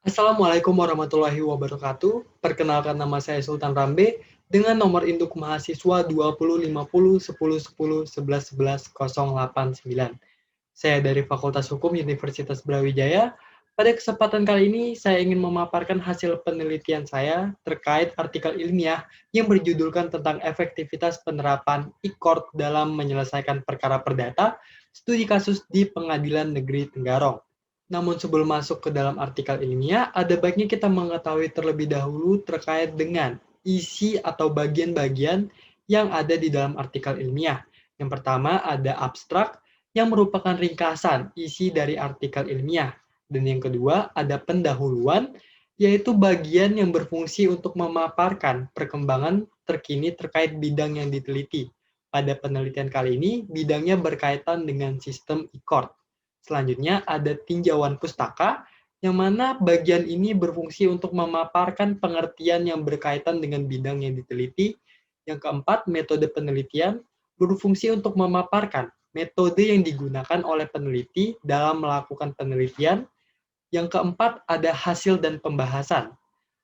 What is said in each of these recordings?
Assalamualaikum warahmatullahi wabarakatuh. Perkenalkan, nama saya Sultan Rambe dengan nomor induk mahasiswa 20501011111089. Saya dari Fakultas Hukum Universitas Brawijaya. Pada kesempatan kali ini, saya ingin memaparkan hasil penelitian saya terkait artikel ilmiah yang berjudulkan tentang efektivitas penerapan e-court dalam menyelesaikan perkara perdata, studi kasus di Pengadilan Negeri Tenggarong. Namun sebelum masuk ke dalam artikel ilmiah, ada baiknya kita mengetahui terlebih dahulu terkait dengan isi atau bagian-bagian yang ada di dalam artikel ilmiah. Yang pertama ada abstrak, yang merupakan ringkasan isi dari artikel ilmiah. Dan yang kedua ada pendahuluan, yaitu bagian yang berfungsi untuk memaparkan perkembangan terkini terkait bidang yang diteliti. Pada penelitian kali ini, bidangnya berkaitan dengan sistem e-court. Selanjutnya ada tinjauan pustaka, yang mana bagian ini berfungsi untuk memaparkan pengertian yang berkaitan dengan bidang yang diteliti. Yang keempat, metode penelitian berfungsi untuk memaparkan metode yang digunakan oleh peneliti dalam melakukan penelitian. Yang keempat, ada hasil dan pembahasan.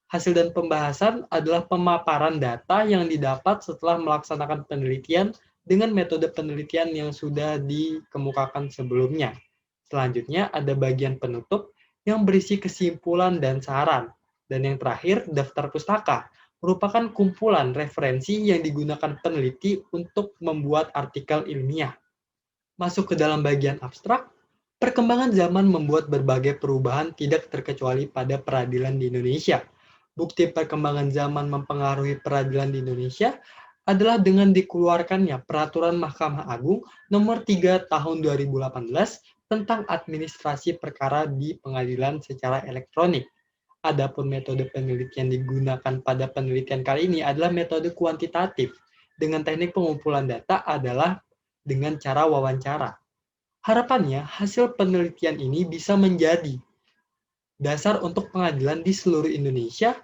Hasil dan pembahasan adalah pemaparan data yang didapat setelah melaksanakan penelitian dengan metode penelitian yang sudah dikemukakan sebelumnya. Selanjutnya ada bagian penutup yang berisi kesimpulan dan saran. Dan yang terakhir, daftar pustaka merupakan kumpulan referensi yang digunakan peneliti untuk membuat artikel ilmiah. Masuk ke dalam bagian abstrak, perkembangan zaman membuat berbagai perubahan tidak terkecuali pada peradilan di Indonesia. Bukti perkembangan zaman mempengaruhi peradilan di Indonesia adalah dengan dikeluarkannya Peraturan Mahkamah Agung Nomor 3 Tahun 2018 tentang administrasi perkara di pengadilan secara elektronik. Adapun metode penelitian digunakan pada penelitian kali ini adalah metode kuantitatif. Dengan teknik pengumpulan data adalah dengan cara wawancara. Harapannya, hasil penelitian ini bisa menjadi dasar untuk pengadilan di seluruh Indonesia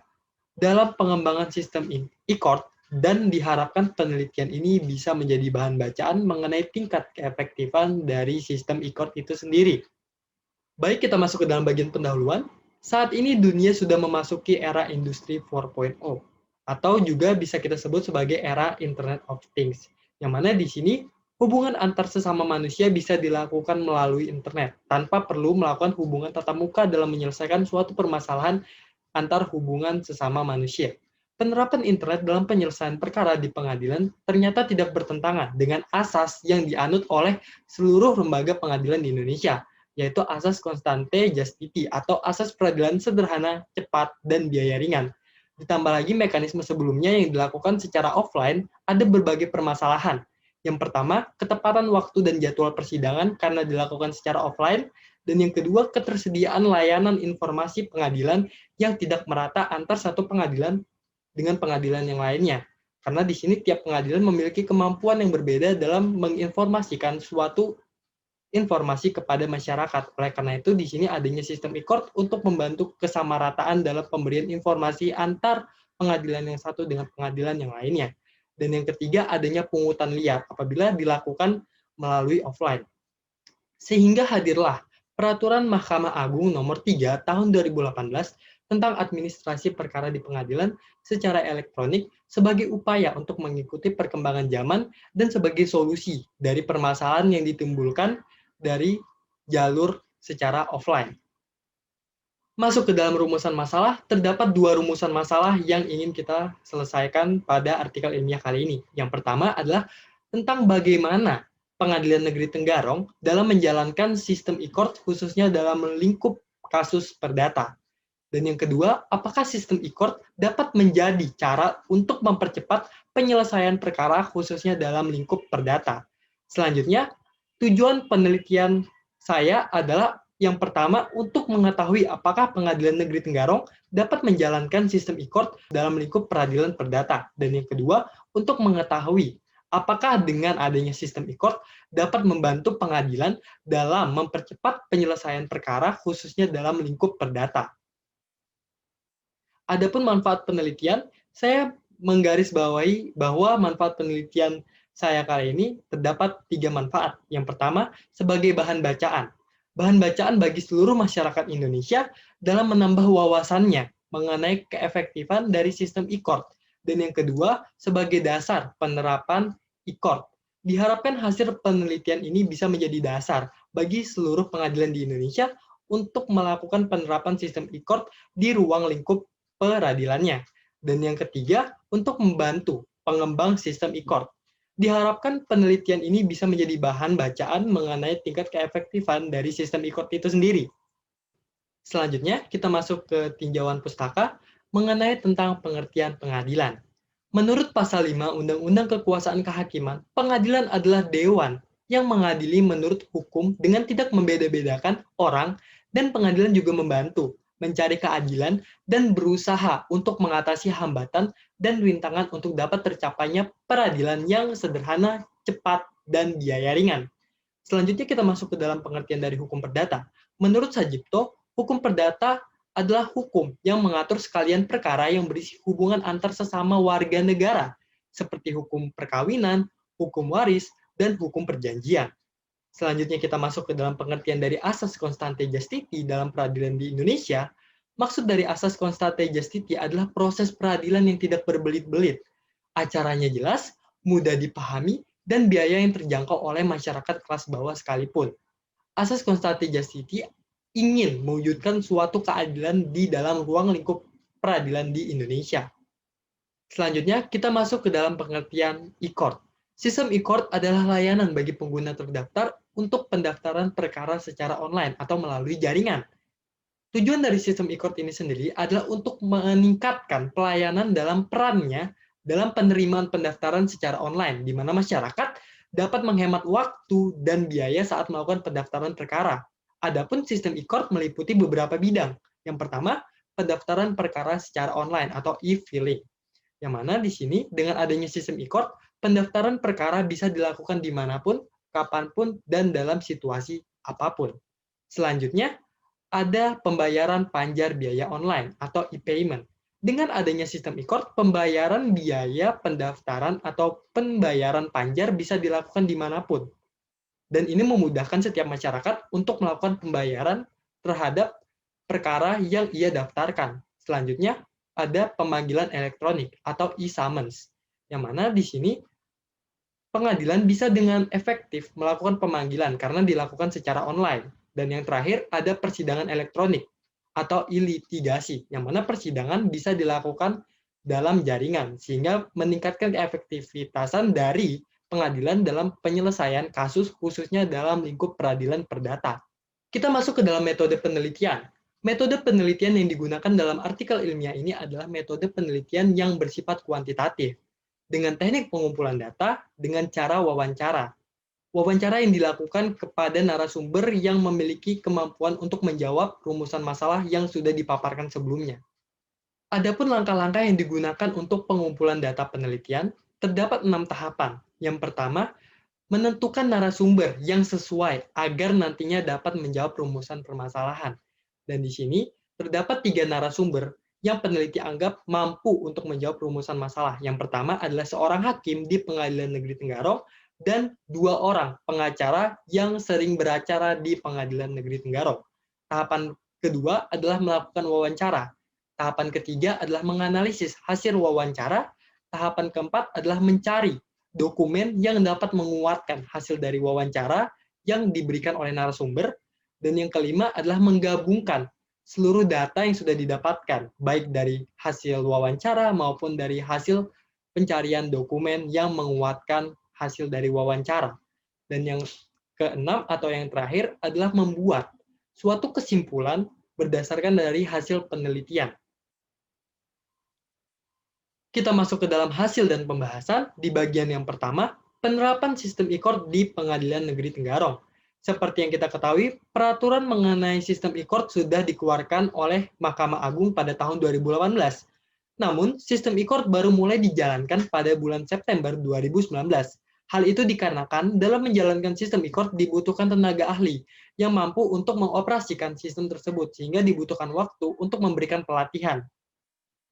dalam pengembangan sistem e-court, dan diharapkan penelitian ini bisa menjadi bahan bacaan mengenai tingkat keefektifan dari sistem e-court itu sendiri. Baik, kita masuk ke dalam bagian pendahuluan. Saat ini dunia sudah memasuki era industri 4.0, atau juga bisa kita sebut sebagai era Internet of Things, yang mana di sini hubungan antar sesama manusia bisa dilakukan melalui internet, tanpa perlu melakukan hubungan tatap muka dalam menyelesaikan suatu permasalahan antar hubungan sesama manusia. Penerapan internet dalam penyelesaian perkara di pengadilan ternyata tidak bertentangan dengan asas yang dianut oleh seluruh lembaga pengadilan di Indonesia, yaitu asas constante justiti atau asas peradilan sederhana, cepat, dan biaya ringan. Ditambah lagi mekanisme sebelumnya yang dilakukan secara offline, ada berbagai permasalahan. Yang pertama, ketepatan waktu dan jadwal persidangan karena dilakukan secara offline, dan yang kedua, ketersediaan layanan informasi pengadilan yang tidak merata antar satu pengadilan dengan pengadilan yang lainnya. Karena di sini tiap pengadilan memiliki kemampuan yang berbeda dalam menginformasikan suatu informasi kepada masyarakat. Oleh karena itu, di sini adanya sistem e-court untuk membantu kesamarataan dalam pemberian informasi antar pengadilan yang satu dengan pengadilan yang lainnya. Dan yang ketiga, adanya pungutan liar apabila dilakukan melalui offline. Sehingga hadirlah Peraturan Mahkamah Agung Nomor 3 Tahun 2018 tentang administrasi perkara di pengadilan secara elektronik sebagai upaya untuk mengikuti perkembangan zaman dan sebagai solusi dari permasalahan yang ditimbulkan dari jalur secara offline. Masuk ke dalam rumusan masalah, terdapat dua rumusan masalah yang ingin kita selesaikan pada artikel ilmiah kali ini. Yang pertama adalah tentang bagaimana Pengadilan Negeri Tenggarong dalam menjalankan sistem e-court khususnya dalam lingkup kasus perdata. Dan yang kedua, apakah sistem e-court dapat menjadi cara untuk mempercepat penyelesaian perkara khususnya dalam lingkup perdata. Selanjutnya, tujuan penelitian saya adalah yang pertama, untuk mengetahui apakah Pengadilan Negeri Tenggarong dapat menjalankan sistem e-court dalam lingkup peradilan perdata. Dan yang kedua, untuk mengetahui apakah dengan adanya sistem e-court dapat membantu pengadilan dalam mempercepat penyelesaian perkara khususnya dalam lingkup perdata. Adapun manfaat penelitian, saya menggarisbawahi bahwa manfaat penelitian saya kali ini terdapat 3 manfaat. Yang pertama, sebagai bahan bacaan. bahan bacaan bagi seluruh masyarakat Indonesia dalam menambah wawasannya mengenai keefektifan dari sistem e-court. Dan yang kedua, sebagai dasar penerapan e-court. Diharapkan hasil penelitian ini bisa menjadi dasar bagi seluruh pengadilan di Indonesia untuk melakukan penerapan sistem e-court di ruang lingkup peradilannya. Dan yang ketiga, untuk membantu pengembang sistem e-court. Diharapkan penelitian ini bisa menjadi bahan bacaan mengenai tingkat keefektifan dari sistem e-court itu sendiri. Selanjutnya, kita masuk ke tinjauan pustaka mengenai tentang pengertian pengadilan. Menurut pasal 5 Undang-Undang Kekuasaan Kehakiman, pengadilan adalah dewan yang mengadili menurut hukum dengan tidak membeda-bedakan orang, dan pengadilan juga membantu mencari keadilan dan berusaha untuk mengatasi hambatan dan rintangan untuk dapat tercapainya peradilan yang sederhana, cepat, dan biaya ringan. Selanjutnya kita masuk ke dalam pengertian dari hukum perdata. Menurut Sajipto, hukum perdata adalah hukum yang mengatur sekalian perkara yang berisi hubungan antar sesama warga negara, seperti hukum perkawinan, hukum waris, dan hukum perjanjian. Selanjutnya kita masuk ke dalam pengertian dari asas constante justiti dalam peradilan di Indonesia. Maksud dari asas constante justiti adalah proses peradilan yang tidak berbelit-belit. Acaranya jelas, mudah dipahami, dan biaya yang terjangkau oleh masyarakat kelas bawah sekalipun. Asas constante justiti ingin mewujudkan suatu keadilan di dalam ruang lingkup peradilan di Indonesia. Selanjutnya, kita masuk ke dalam pengertian e-court. Sistem e-court adalah layanan bagi pengguna terdaftar untuk pendaftaran perkara secara online atau melalui jaringan. Tujuan dari sistem e-court ini sendiri adalah untuk meningkatkan pelayanan dalam perannya dalam penerimaan pendaftaran secara online, di mana masyarakat dapat menghemat waktu dan biaya saat melakukan pendaftaran perkara. Adapun sistem e-court meliputi beberapa bidang. Yang pertama, pendaftaran perkara secara online atau e-filing. Yang mana di sini dengan adanya sistem e-court, pendaftaran perkara bisa dilakukan dimanapun, kapanpun, dan dalam situasi apapun. Selanjutnya, ada pembayaran panjar biaya online atau e-payment. Dengan adanya sistem e-court, pembayaran biaya pendaftaran atau pembayaran panjar bisa dilakukan dimanapun. Dan ini memudahkan setiap masyarakat untuk melakukan pembayaran terhadap perkara yang ia daftarkan. Selanjutnya, ada pemanggilan elektronik atau e-summons, yang mana di sini pengadilan bisa dengan efektif melakukan pemanggilan karena dilakukan secara online. Dan yang terakhir, ada persidangan elektronik atau e-litigasi, yang mana persidangan bisa dilakukan dalam jaringan, sehingga meningkatkan keefektivitasan dari pengadilan dalam penyelesaian kasus, khususnya dalam lingkup peradilan perdata. Kita masuk ke dalam metode penelitian. Metode penelitian yang digunakan dalam artikel ilmiah ini adalah metode penelitian yang bersifat kuantitatif, dengan teknik pengumpulan data dengan cara wawancara. Wawancara yang dilakukan kepada narasumber yang memiliki kemampuan untuk menjawab rumusan masalah yang sudah dipaparkan sebelumnya. Adapun langkah-langkah yang digunakan untuk pengumpulan data penelitian, terdapat 6 tahapan. Yang pertama, menentukan narasumber yang sesuai agar nantinya dapat menjawab rumusan permasalahan. Dan di sini terdapat 3 narasumber yang peneliti anggap mampu untuk menjawab rumusan masalah. Yang pertama adalah seorang hakim di Pengadilan Negeri Tenggarong dan 2 orang pengacara yang sering beracara di Pengadilan Negeri Tenggarong. Tahapan kedua adalah melakukan wawancara. Tahapan ketiga adalah menganalisis hasil wawancara. Tahapan keempat adalah mencari dokumen yang dapat menguatkan hasil dari wawancara yang diberikan oleh narasumber. Dan yang kelima adalah menggabungkan seluruh data yang sudah didapatkan, baik dari hasil wawancara maupun dari hasil pencarian dokumen yang menguatkan hasil dari wawancara. Dan yang keenam atau yang terakhir adalah membuat suatu kesimpulan berdasarkan dari hasil penelitian. Kita masuk ke dalam hasil dan pembahasan di bagian yang pertama, penerapan sistem e-court di Pengadilan Negeri Tenggarong. Seperti yang kita ketahui, peraturan mengenai sistem e-court sudah dikeluarkan oleh Mahkamah Agung pada tahun 2018. Namun, sistem e-court baru mulai dijalankan pada bulan September 2019. Hal itu dikarenakan dalam menjalankan sistem e-court dibutuhkan tenaga ahli yang mampu untuk mengoperasikan sistem tersebut, sehingga dibutuhkan waktu untuk memberikan pelatihan.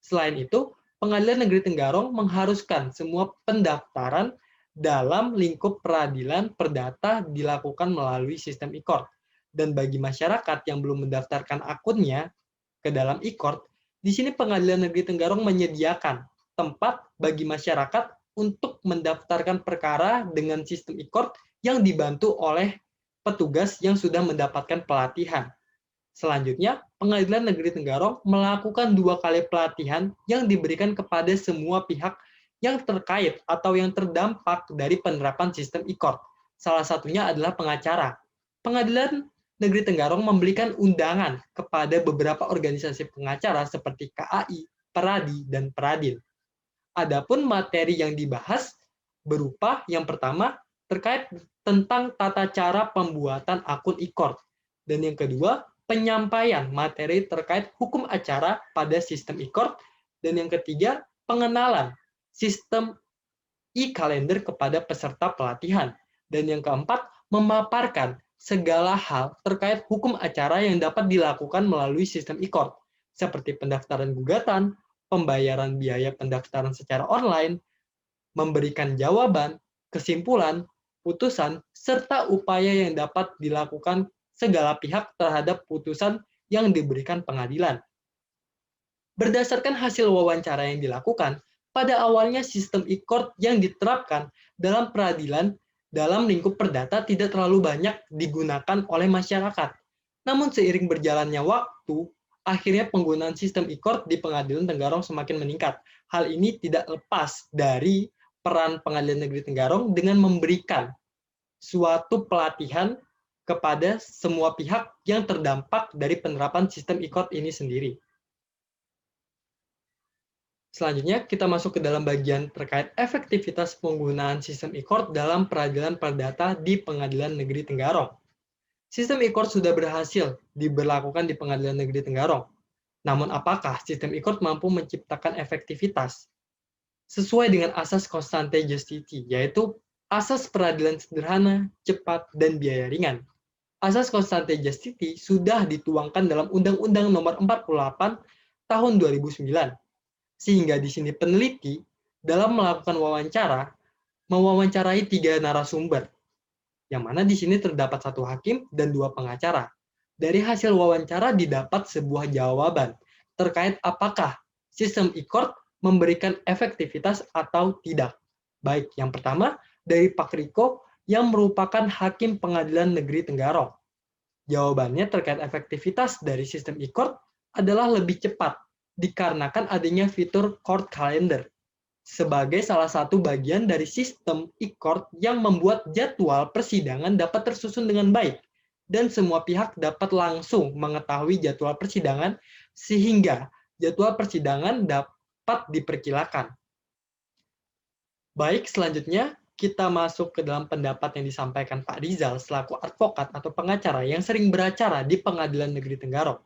Selain itu, Pengadilan Negeri Tenggarong mengharuskan semua pendaftaran dalam lingkup peradilan perdata dilakukan melalui sistem e-court. Dan bagi masyarakat yang belum mendaftarkan akunnya ke dalam e-court, di sini Pengadilan Negeri Tenggarong menyediakan tempat bagi masyarakat untuk mendaftarkan perkara dengan sistem e-court yang dibantu oleh petugas yang sudah mendapatkan pelatihan. Selanjutnya, Pengadilan Negeri Tenggarong melakukan 2 kali pelatihan yang diberikan kepada semua pihak yang terkait atau yang terdampak dari penerapan sistem e-court. Salah satunya adalah pengacara. Pengadilan Negeri Tenggarong memberikan undangan kepada beberapa organisasi pengacara seperti KAI, Peradi, dan Peradil. Adapun materi yang dibahas berupa yang pertama terkait tentang tata cara pembuatan akun e-court, dan yang kedua penyampaian materi terkait hukum acara pada sistem e-court, dan yang ketiga pengenalan sistem e-kalender kepada peserta pelatihan, dan yang keempat memaparkan segala hal terkait hukum acara yang dapat dilakukan melalui sistem e-court, seperti pendaftaran gugatan, pembayaran biaya pendaftaran secara online, memberikan jawaban, kesimpulan, putusan, serta upaya yang dapat dilakukan segala pihak terhadap putusan yang diberikan pengadilan. Berdasarkan hasil wawancara yang dilakukan, pada awalnya sistem e-court yang diterapkan dalam peradilan dalam lingkup perdata tidak terlalu banyak digunakan oleh masyarakat. Namun seiring berjalannya waktu, akhirnya penggunaan sistem e-court di Pengadilan Tenggarong semakin meningkat. Hal ini tidak lepas dari peran Pengadilan Negeri Tenggarong dengan memberikan suatu pelatihan kepada semua pihak yang terdampak dari penerapan sistem e-court ini sendiri. Selanjutnya, kita masuk ke dalam bagian terkait efektivitas penggunaan sistem e-court dalam peradilan perdata di Pengadilan Negeri Tenggarong. Sistem e-court sudah berhasil diberlakukan di Pengadilan Negeri Tenggarong. Namun apakah sistem e-court mampu menciptakan efektivitas? Sesuai dengan asas constante justiti, yaitu asas peradilan sederhana, cepat, dan biaya ringan. Asas constante justiti sudah dituangkan dalam Undang-Undang Nomor 48 Tahun 2009. Sehingga di sini peneliti dalam melakukan wawancara mewawancarai 3 narasumber, yang mana di sini terdapat 1 hakim dan 2 pengacara. Dari hasil wawancara didapat sebuah jawaban terkait apakah sistem e-court memberikan efektivitas atau tidak. Baik, yang pertama dari Pak Riko yang merupakan Hakim Pengadilan Negeri Tenggarong. Jawabannya terkait efektivitas dari sistem e-court adalah lebih cepat dikarenakan adanya fitur court calendar sebagai salah satu bagian dari sistem e-court yang membuat jadwal persidangan dapat tersusun dengan baik dan semua pihak dapat langsung mengetahui jadwal persidangan sehingga jadwal persidangan dapat diperkirakan. Baik, selanjutnya kita masuk ke dalam pendapat yang disampaikan Pak Rizal selaku advokat atau pengacara yang sering beracara di Pengadilan Negeri Tenggarong.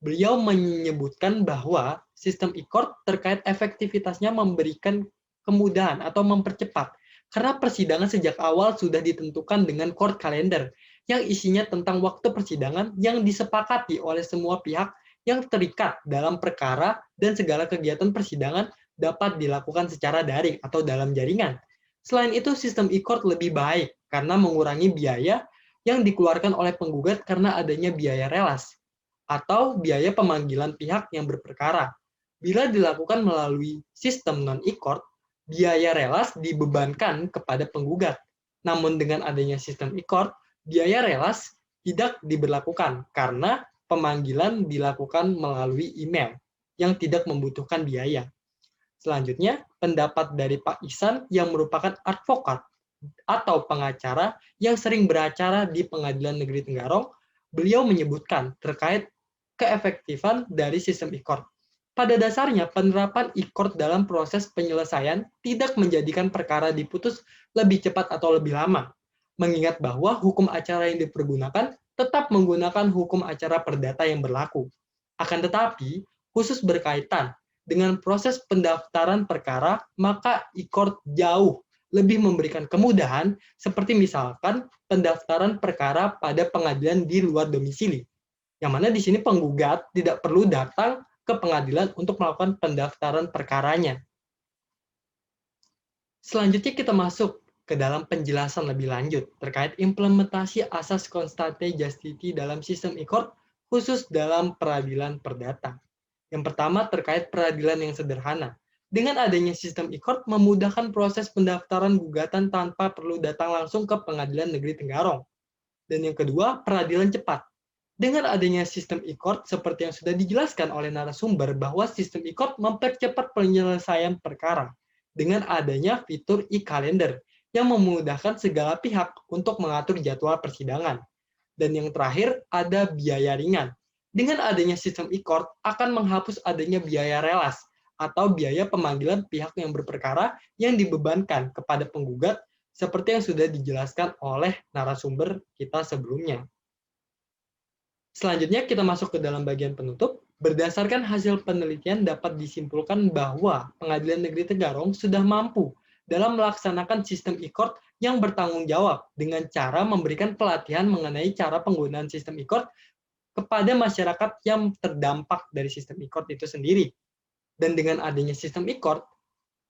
Beliau menyebutkan bahwa sistem e-court terkait efektivitasnya memberikan kemudahan atau mempercepat, karena persidangan sejak awal sudah ditentukan dengan court calendar, yang isinya tentang waktu persidangan yang disepakati oleh semua pihak yang terikat dalam perkara dan segala kegiatan persidangan dapat dilakukan secara daring atau dalam jaringan. Selain itu, sistem e-court lebih baik karena mengurangi biaya yang dikeluarkan oleh penggugat karena adanya biaya relas atau biaya pemanggilan pihak yang berperkara. Bila dilakukan melalui sistem non-e-court, biaya relas dibebankan kepada penggugat. Namun dengan adanya sistem e-court, biaya relas tidak diberlakukan karena pemanggilan dilakukan melalui email yang tidak membutuhkan biaya. Selanjutnya, pendapat dari Pak Ihsan yang merupakan advokat atau pengacara yang sering beracara di Pengadilan Negeri Tenggarong, beliau menyebutkan terkait keefektifan dari sistem e-court. Pada dasarnya, penerapan e-court dalam proses penyelesaian tidak menjadikan perkara diputus lebih cepat atau lebih lama, mengingat bahwa hukum acara yang dipergunakan tetap menggunakan hukum acara perdata yang berlaku. Akan tetapi, khusus berkaitan dengan proses pendaftaran perkara, maka e-court jauh lebih memberikan kemudahan, seperti misalkan pendaftaran perkara pada pengadilan di luar domisili, yang mana di sini penggugat tidak perlu datang ke pengadilan untuk melakukan pendaftaran perkaranya. Selanjutnya kita masuk ke dalam penjelasan lebih lanjut terkait implementasi asas constante justiti dalam sistem e-court khusus dalam peradilan perdata. Yang pertama terkait peradilan yang sederhana. Dengan adanya sistem e-court memudahkan proses pendaftaran gugatan tanpa perlu datang langsung ke Pengadilan Negeri Tenggarong. Dan yang kedua, peradilan cepat. Dengan adanya sistem e-court, seperti yang sudah dijelaskan oleh narasumber, bahwa sistem e-court mempercepat penyelesaian perkara dengan adanya fitur e-calendar yang memudahkan segala pihak untuk mengatur jadwal persidangan. Dan yang terakhir, ada biaya ringan. Dengan adanya sistem e-court, akan menghapus adanya biaya relas atau biaya pemanggilan pihak yang berperkara yang dibebankan kepada penggugat seperti yang sudah dijelaskan oleh narasumber kita sebelumnya. Selanjutnya kita masuk ke dalam bagian penutup. Berdasarkan hasil penelitian dapat disimpulkan bahwa Pengadilan Negeri Tenggarong sudah mampu dalam melaksanakan sistem e-court yang bertanggung jawab dengan cara memberikan pelatihan mengenai cara penggunaan sistem e-court kepada masyarakat yang terdampak dari sistem e-court itu sendiri. Dan dengan adanya sistem e-court,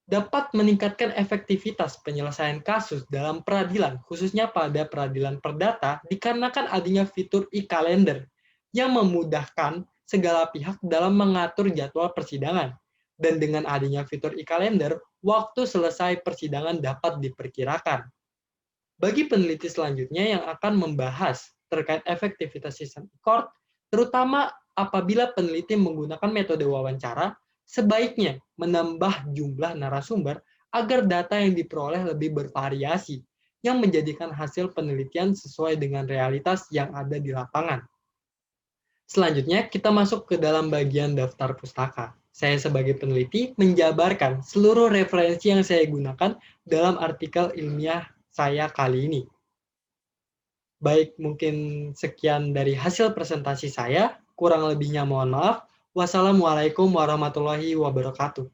dapat meningkatkan efektivitas penyelesaian kasus dalam peradilan, khususnya pada peradilan perdata, dikarenakan adanya fitur e-calendar yang memudahkan segala pihak dalam mengatur jadwal persidangan. Dan dengan adanya fitur e-calendar, waktu selesai persidangan dapat diperkirakan. Bagi peneliti selanjutnya yang akan membahas terkait efektivitas sistem e-court, terutama apabila peneliti menggunakan metode wawancara, sebaiknya menambah jumlah narasumber agar data yang diperoleh lebih bervariasi, yang menjadikan hasil penelitian sesuai dengan realitas yang ada di lapangan. Selanjutnya, kita masuk ke dalam bagian daftar pustaka. Saya sebagai peneliti menjabarkan seluruh referensi yang saya gunakan dalam artikel ilmiah saya kali ini. Baik, mungkin sekian dari hasil presentasi saya. Kurang lebihnya mohon maaf. Wassalamualaikum warahmatullahi wabarakatuh.